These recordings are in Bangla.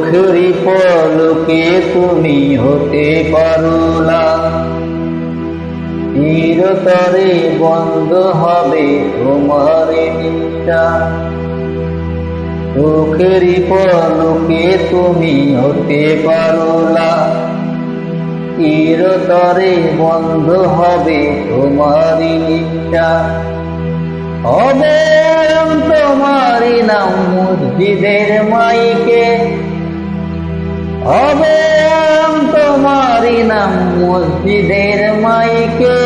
চোখেরই পলকে তুমি হতে পারো না, চিরতরে বন্ধ হবে তোমার নিষ্ঠা। চোখেরই পলকে তুমি হতে পারো না, চিরতরে বন্ধ হবে তোমার নিষ্ঠা। হবে তোমারই নাম মসজিদের মাইকে, হবে তোমারই নাম মসজিদের মাইকে।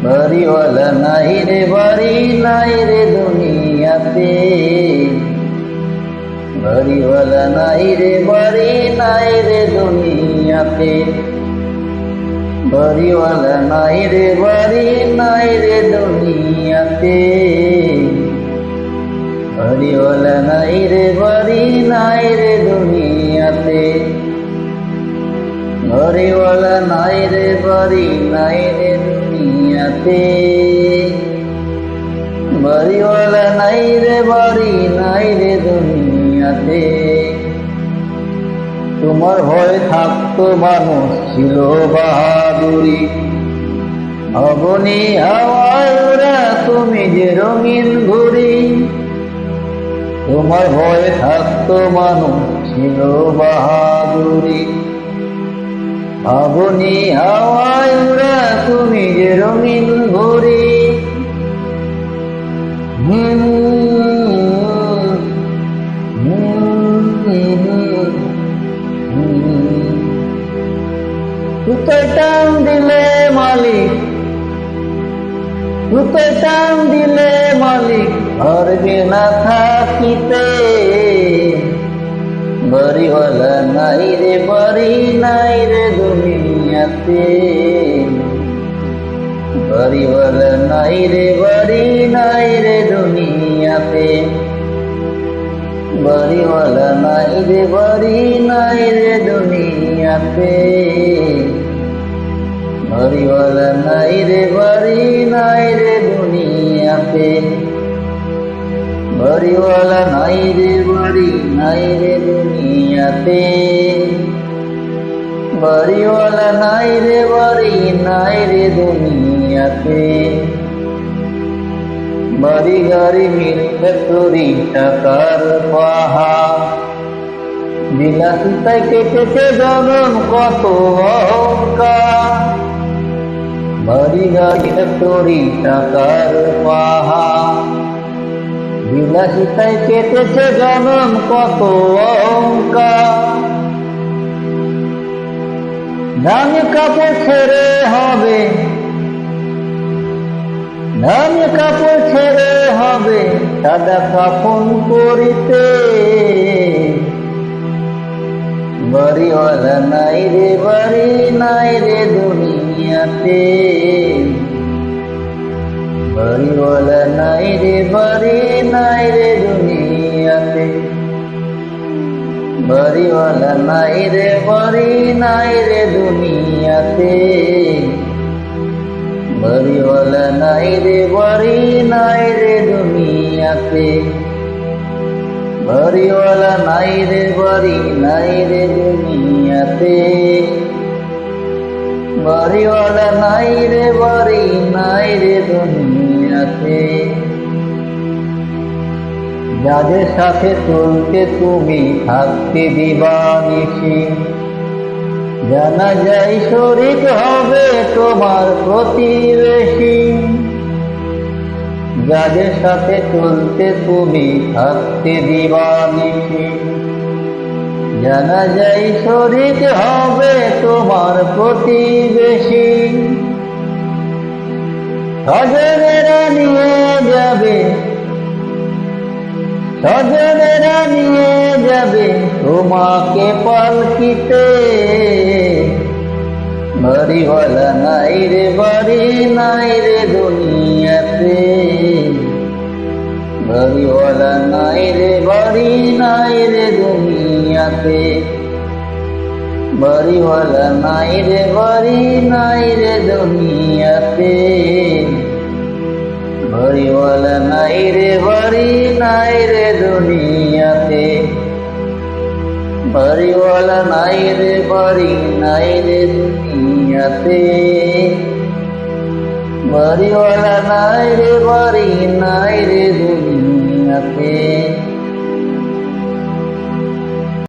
বাড়িওয়ালা নাই রে বাড়ি নাই রে দুনিয়াতে, বাড়িওয়ালা নাই রে বাড়ি নাই রে দুনিয়াতে। বাড়িওয়ালা নাই রে বাড়ি নাই রে দুনিয়াতে, বাড়িওয়ালা নাই রে বাড়ি নাই রে দুনিয়াতে। বাড়িওয়ালা নাই রে বাড়ি নাই রে দুনিয়াতে, বাড়িওয়ালা নাই রে বাড়ি নাই রে দুনিয়াতে। তোমার ভয় থাকতো মানুষ ছিল বাহাদুরি, অবনি হাওয়ায় ওরা তুমি যে রঙিন ঘুড়ি। তোমার ভয় থাকতো মানুষ ছিল বাহাদুরি, অবনি হাওয়ায় ওরা তুমি যে রঙিন ঘুড়ি। তুই টান দিলে মালিক, তুই টান দিলে মালিক পারবে না থাকিতে। বাড়িওয়ালা নাই রে বাড়ি নাই রে দুনিয়াতে, বাড়িওয়ালা নাই রে বাড়ি নাই রে দুনিয়াতে। বাড়িওয়ালা নাই রে বাড়ি নাই রে দুনিয়াতে, বাড়িওয়ালা নাই রে বাড়ি নাই রে দুনিয়াতে। বাড়িওয়ালা নাই রে বাড়ি নাই রে দুনিয়াতে, বাড়িওয়ালা নাই রে বাড়ি নাই রে দুনিয়াতে। বাড়ি গাড়ি মিল ফ্যাক্টরি টাকার পাহাড়, বিলাসিতায় কেটেছে জনম কত অহংকার। বাড়ি গাড়ি ফ্যাক্টরি টাকার পাহাড়, বিলাসিতায় কেটেছে জনম কত অহংকার। দামি কাপড় ছেড়ে হবে, দামি কাপড় ছেড়ে হবে সাদা কাফন পরিতে। বাড়িওয়ালা নাই রে বাড়ি নাই রে দুনিয়াতে, বাড়িওয়ালা নাই রে বাড়ি নাই রে দুনিয়াতে। বাড়িওয়ালা নাই রে বাড়ি নাই রে দুনিয়াতে, বাড়িওয়ালা নাই রে বাড়ি নাই রে দুনিয়াতে। বাড়িওয়ালা নাই রে বাড়ি নাই রে দুনিয়াতে, বাড়িওয়ালা নাই রে বাড়ি নাই রে দুনিয়াতে। যাদের সাথে চলতে তুমি থাকতে দিবানিশি, জানা যায় শরীক হবে তোমার প্রতিবেশী। যাদের সাথে চলতে তুমি থাকতে দিবানিশি, জানা যায় শরীক হবে তোমার প্রতিবেশী। স্বজনেরা নিয়ে যাবে, স্বজনেরা নিয়ে যাবে তোমাকে পালকিতে। বাড়িওয়ালা নাই রে বাড়ি নাই রে দুনিয়াতে, বাড়িওয়ালা নাই রে বাড়ি নাই রে দুনিয়াতে। বাড়িওয়ালা নাই রে বাড়ি নাই রে দুনিয়াতে, বাড়িওয়ালা নাই রে বাড়ি নাই রে দুনিয়াতে। বাড়িওয়ালা নাই রে বাড়ি নাই রে দুনিয়াতে, বাড়িওয়ালা নাই রে বাড়ি নাই